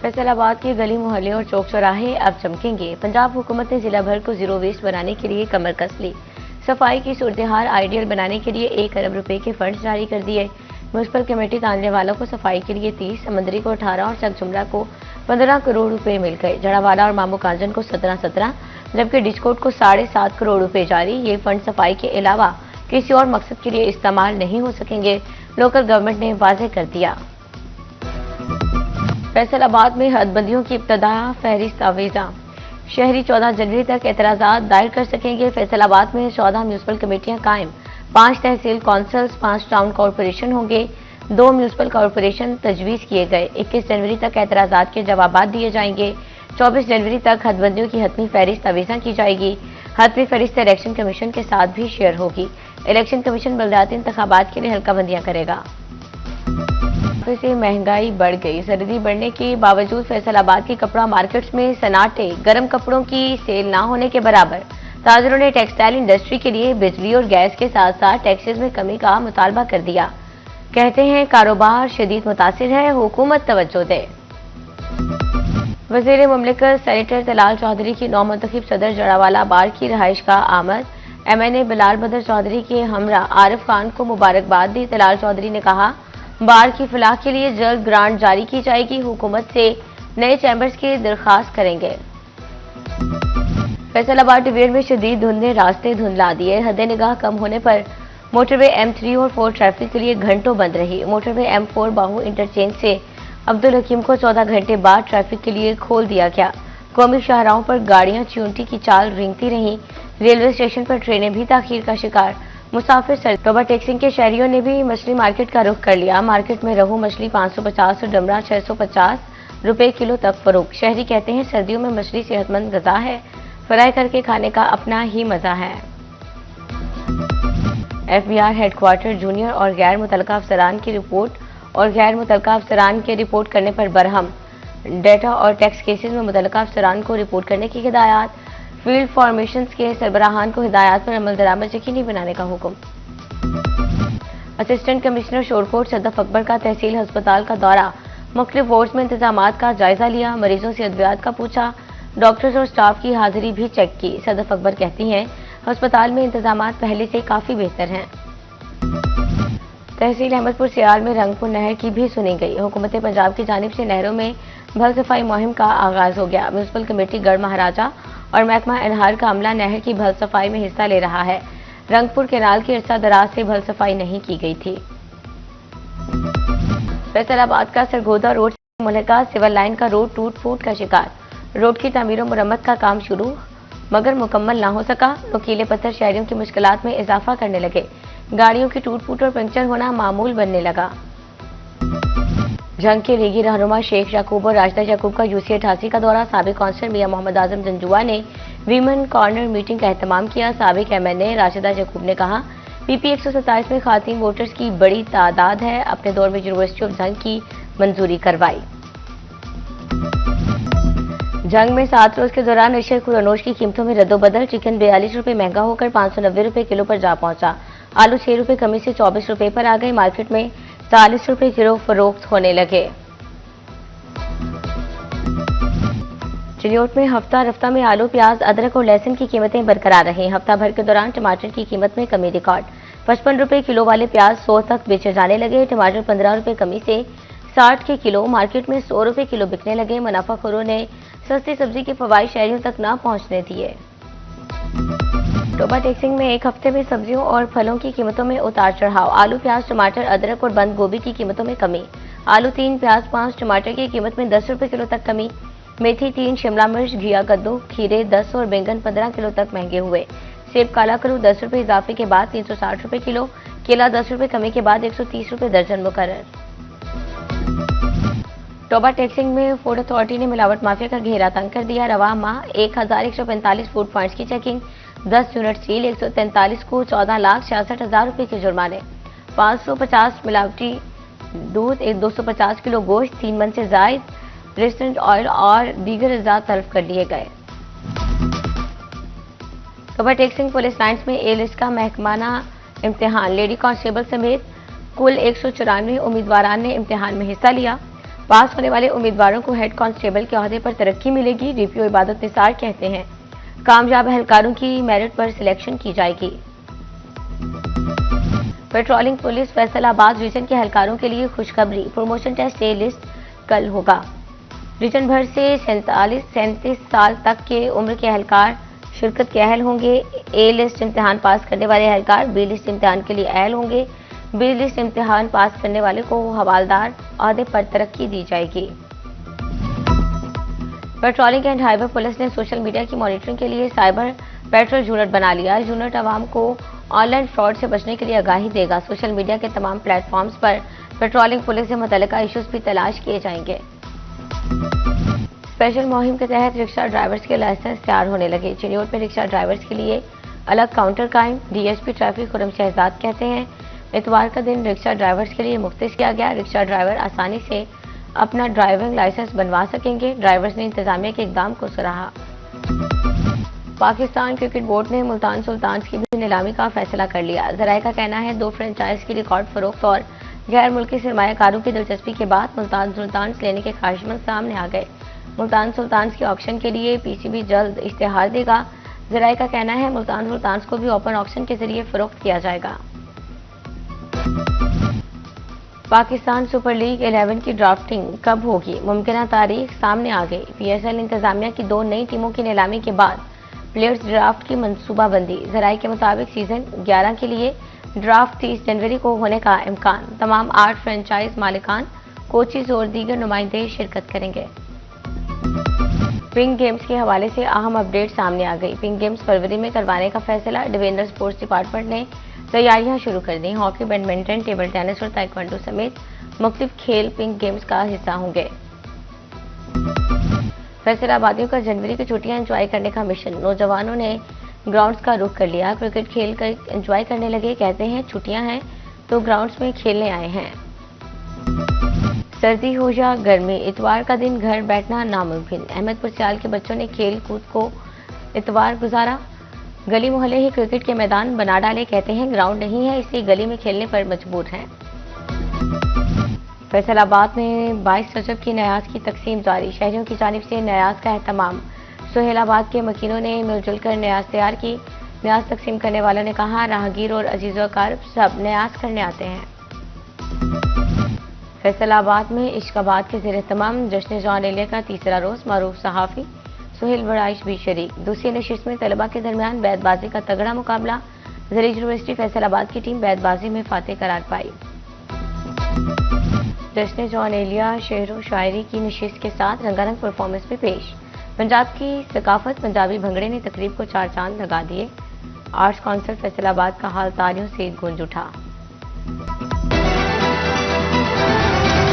फैसलाबाद के गली मोहल्ले और चौक चौराहे अब चमकेंगे। पंजाब हुकूमत ने जिला भर को जीरो वेस्ट बनाने के लिए कमर कस ली। सफाई की सूरत-ए-हाल आइडियल बनाने के लिए 1 अरब रुपए के फंड जारी कर दिए। म्यूनिसिपल कमेटी तानने वालों को सफाई के लिए 30, समंदरी को 18 और चकजुमरा को 15 करोड़ रुपए मिल गए। जड़ावाला और मामू कांजन को 17, जबकि डिस्कोट को 7.5 करोड़ रुपए जारी। ये फंड सफाई के अलावा किसी और मकसद के लिए इस्तेमाल नहीं हो सकेंगे, लोकल गवर्नमेंट ने वाज़ेह कर दिया। फैसलाबाद में हदबंदियों की इब्तदा, फहरिस्त आवेजा। शहरी 14 जनवरी तक एतराजात दायर कर सकेंगे। फैसलाबाद में 14 म्यूनिसिपल कमेटियां कायम, 5 तहसील कौंसल्स, 5 टाउन कॉरपोरेशन होंगे, 2 म्यूनिसिपल कॉरपोरेशन तजवीज़ किए गए। 21 जनवरी तक एतराजात के जवाब दिए जाएंगे। 24 जनवरी तक हदबंदियों की हतमी फहरिस्त आवेजा की जाएगी। हतमी फहरिस्त इलेक्शन कमीशन के साथ भी शेयर होगी। इलेक्शन कमीशन बलदियाती इंतखाबात के लिए हल्काबंदियां करेगा। से महंगाई बढ़ गई। सर्दी बढ़ने के बावजूद फैसलाबाद की कपड़ा मार्केट्स में सन्नाटे, गर्म कपड़ों की सेल ना होने के बराबर। ताजरों ने टेक्सटाइल इंडस्ट्री के लिए बिजली और गैस के साथ साथ टैक्सेस में कमी का मुतालबा कर दिया। कहते हैं कारोबार शदीद मुतासिर है, हुकूमत तवज्जो दे। वज़ीर मुमलिकत सेनेटर तलाल चौधरी की नौमुंतखब सदर जड़ावाला बार की रहाइश का आमद। MNA बिलाल बदर चौधरी के हमरा आरिफ खान को मुबारकबाद दी। तलाल चौधरी ने कहा, बार की फलाह के लिए जल्द ग्रांट जारी की जाएगी। हुकूमत से नए चैम्बर्स की दरखास्त करेंगे। फैसलाबाद डिवीजन में शदीद धुंध ने रास्ते धुंधला दिए। हद निगाह कम होने पर मोटरवे M3 और 4 ट्रैफिक के लिए घंटों बंद रही। मोटरवे M4 बाहू इंटरचेंज से अब्दुल हकीम को 14 घंटे बाद ट्रैफिक के लिए खोल दिया गया। कौमी शाहराहों पर गाड़ियां च्यूंटी की चाल रेंगती रहीं। रेलवे स्टेशन पर ट्रेनें भी ताखीर का शिकार। मुसाफिर टोबा टेक्सिंग के शहरियों ने भी मछली मार्केट का रुख कर लिया। मार्केट में रहू मछली 550 और डमरा 650 रुपए किलो तक फरोख्त। शहरी कहते हैं सर्दियों में मछली सेहतमंद गज़ा है, फ्राई करके खाने का अपना ही मजा है। FBR हेडक्वार्टर जूनियर और गैर मुतल्लका अफसरान की रिपोर्ट और गैर मुतल्लका अफसरान के रिपोर्ट करने पर बरहम। डेटा और टैक्स केसेस में मुतल्लका अफसरान को रिपोर्ट करने की हिदायत। फील्ड फॉर्मेशंस के सरबराहान को हिदायत पर अमल दरामद यकीनी बनाने का हुक्म। असिस्टेंट कमिश्नर शोरकोट सदफ अकबर का तहसील अस्पताल का दौरा, मुख्तलिफ वार्ड्स में इंतजामात का जायजा लिया। मरीजों से अद्वियात का पूछा, डॉक्टर्स और स्टाफ की हाजिरी भी चेक की। सदफ अकबर कहती हैं अस्पताल में इंतजामात पहले से काफी बेहतर हैं। तहसील अहमदपुर सियाल में रंगपुर नहर की भी सुनी गई। हुकूमत पंजाब की जानिब से नहरों में भल सफाई मुहिम का आगाज हो गया। म्यूनिसिपल कमेटी गढ़ महाराजा और महकमा अनहार का अमला नहर की भल सफाई में हिस्सा ले रहा है। रंगपुर केनाल की अरसा दराज से भल सफाई नहीं की गई थी। फैसलाबाद का सरगोदा रोड से मुल्का सिविल लाइन का रोड टूट फूट का शिकार। रोड की तामीर और मुरम्मत का काम शुरू मगर मुकम्मल ना हो सका। नुकीले पत्थर शहरियों की मुश्किलात में इजाफा करने लगे। गाड़ियों की टूट फूट और पंक्चर होना मामूल बनने लगा। जंग के लीगी रहनुमा शेख याकूब और राशिदा याकूब का UC 88 का दौरा। साबिक काउंसलर मियां मोहम्मद आजम जंजुआ ने वीमेन कॉर्नर मीटिंग का एहतमाम किया। साबिक MNA राशिदा याकूब ने कहा, PP 127 में खातीन वोटर्स की बड़ी तादाद है। अपने दौर में यूनिवर्सिटी ऑफ जंग की मंजूरी करवाई। जंग में 7 रोज के दौरान अशर खुरानोश की कीमतों में रद्दोबदल। चिकन 42 रुपए महंगा होकर 590 रुपए किलो पर जा पहुंचा। आलू 6 रुपए कमी से 24 रुपए पर आ गए। मार्केट में 40 रुपए किलो फरोख्त होने लगे। चिन्योट में हफ्ता रफ्ता में आलू, प्याज, अदरक और लहसुन की कीमतें बरकरार रही। हफ्ता भर के दौरान टमाटर की कीमत में कमी रिकॉर्ड। 55 रुपए किलो वाले प्याज 100 तक बेचे जाने लगे। टमाटर 15 रुपए कमी से 60 के किलो। मार्केट में 100 रुपए किलो बिकने लगे। मुनाफाखोरों ने सस्ती सब्जी के फवाइद शहरियों तक न पहुंचने दिए। टोबा टेक्सिंग में एक हफ्ते में सब्जियों और फलों की कीमतों में उतार चढ़ाव। आलू, प्याज, टमाटर, अदरक और बंद गोभी की कीमतों में कमी। आलू 3, प्याज 5, टमाटर की कीमत में 10 रुपए किलो तक कमी। मेथी 3, शिमला मिर्च, घिया, कद्दू, खीरे 10 और बैंगन 15 किलो तक महंगे हुए। सेब काला करू 10 रुपए इजाफे के बाद 360 रुपए किलो। केला 10 रुपए कमी के बाद 130 रुपए दर्जन मुकर्रर। टोबा टेक्सिंग में फूड अथॉरिटी ने मिलावट माफिया का घेरा तंग कर दिया। रवा माह 1145 फूड पॉइंट्स की चेकिंग, 10 यूनिट सील, 143 को 14,66,000 रुपए के जुर्माने। 550 मिलावटी दूध, 250 किलो गोश्त, 3 मन से जायद रेस्टोरेंट ऑयल और दीगर अज़ात तलब कर लिए गए। टोबा टेक्सिंग पुलिस लाइन्स में A लिस्ट का महकमाना इम्तिहान। लेडी कांस्टेबल समेत कुल 194 उम्मीदवारान ने इम्तिहान में हिस्सा लिया। पास होने वाले उम्मीदवारों को हेड कांस्टेबल के ओहदे पर तरक्की मिलेगी। डीपीओ इबादत निसार कहते हैं कामयाब एहलकारों की मेरिट पर सिलेक्शन की जाएगी। पेट्रोलिंग पुलिस फैसलाबाद रीजन के एहलकारों के लिए खुशखबरी, प्रमोशन टेस्ट ए लिस्ट कल होगा। रीजन भर से 37 साल तक के उम्र के एहलकार शिरकत के अहल होंगे। ए लिस्ट इम्तिहान पास करने वाले एहलकार बी लिस्ट इम्तिहान के लिए अहल होंगे। बी लिस्ट इम्तिहान पास करने वाले को हवालदार ओहदे पर तरक्की दी जाएगी। पेट्रोलिंग एंड हाईवे पुलिस ने सोशल मीडिया की मॉनिटरिंग के लिए साइबर पेट्रोल यूनिट बना लिया। यूनिट आवाम को ऑनलाइन फ्रॉड से बचने के लिए आगाही देगा। सोशल मीडिया के तमाम प्लेटफॉर्म्स पर पेट्रोलिंग पुलिस से मुतल्लिका इश्यूज भी तलाश किए जाएंगे। स्पेशल मुहिम के तहत रिक्शा ड्राइवर्स के लाइसेंस तैयार होने लगे। चिन्योट में रिक्शा ड्राइवर्स के लिए अलग काउंटर कायम। डीएसपी ट्रैफिक खुरम शहजाद कहते हैं इतवार का दिन रिक्शा ड्राइवर्स के लिए मुख्तस किया गया। रिक्शा ड्राइवर आसानी से अपना ड्राइविंग लाइसेंस बनवा सकेंगे। ड्राइवर्स ने इंतजामिया के इकदाम को सराहा। पाकिस्तान क्रिकेट बोर्ड ने मुल्तान सुल्तान्स की भी नीलामी का फैसला कर लिया। जराये का कहना है 2 फ्रेंचाइज की रिकॉर्ड फरोख्त और गैर मुल्की सरमायाकारों की दिलचस्पी के बाद मुल्तान सुल्तान्स लेने के ख्वाहिशमंद सामने आ गए। मुल्तान सुल्तान्स के ऑक्शन के लिए पीसीबी जल्द इश्तिहार देगा। जराये का कहना है मुल्तान सुल्तान्स को भी ओपन ऑक्शन के जरिए फरोख्त किया जाएगा। पाकिस्तान सुपर लीग 11 की ड्राफ्टिंग कब होगी, मुमकिन तारीख सामने आ गई। पीएसएल इंतजामिया की 2 नई टीमों की नीलामी के बाद प्लेयर्स ड्राफ्ट की मंसूबाबंदी। जराये के मुताबिक सीजन 11 के लिए ड्राफ्ट 30 जनवरी को होने का इम्कान। तमाम 8 फ्रेंचाइज मालिकान, कोचिज और दीगर नुमाइंदे शिरकत करेंगे। पिंक गेम्स के हवाले से अहम अपडेट सामने आ गई। पिंक गेम्स फरवरी में करवाने का फैसला। डिवेंडर स्पोर्ट्स डिपार्टमेंट ने तैयारियां शुरू कर दी। हॉकी, बैडमिंटन, टेबल टेनिस और ताइक्वांडो समेत मुख्तलिफ खेल पिंक गेम्स का हिस्सा होंगे। फैसलाबादियों का जनवरी की छुट्टियां एंजॉय करने का मिशन। नौजवानों ने ग्राउंड्स का रुख कर लिया। क्रिकेट खेल कर एंजॉय करने लगे। कहते हैं छुट्टियां हैं तो ग्राउंड्स में खेलने आए हैं। सर्दी हो या गर्मी, इतवार का दिन घर बैठना नामुमकिन। अहमदपुर सियाल के बच्चों ने खेल कूद को इतवार गुजारा। गली मोहल्ले ही क्रिकेट के मैदान बना डाले। कहते हैं ग्राउंड नहीं है इसलिए गली में खेलने पर मजबूर हैं। फैसलाबाद में 22 रजब की न्याज की तकसीम जारी। शहरियों की जानिब से न्याज का एहतमाम। सुहेलाबाद के मकीनों ने मिलजुल कर न्याज तैयार की। न्याज तकसीम करने वालों ने कहा राहगीर और अजीज़ो अकारब सब न्याज करने आते हैं। फैसलाबाद में इश्काबाद के ज़ेर तमाम जश्न जॉन एलिया का तीसरा रोज। मारूफ सहाफ़ी सुहेल बड़ाइश भी शरीक। दूसरी नशिस्त में तलबा के दरमियान बैतबाजी का तगड़ा मुकाबला। ज़रीज यूनिवर्सिटी फैसलाबाद की टीम बैतबाजी में फातेह करार पाई। जश्न जॉन एलिया शेर व शायरी की नशिस्त के साथ रंगारंग परफॉर्मेंस में पेश। पंजाब की सकाफत पंजाबी भंगड़े ने तकरीब को 4 चांद लगा दिए। आर्ट्स काउंसिल फैसलाबाद का हाल तालियों से गूंज उठा।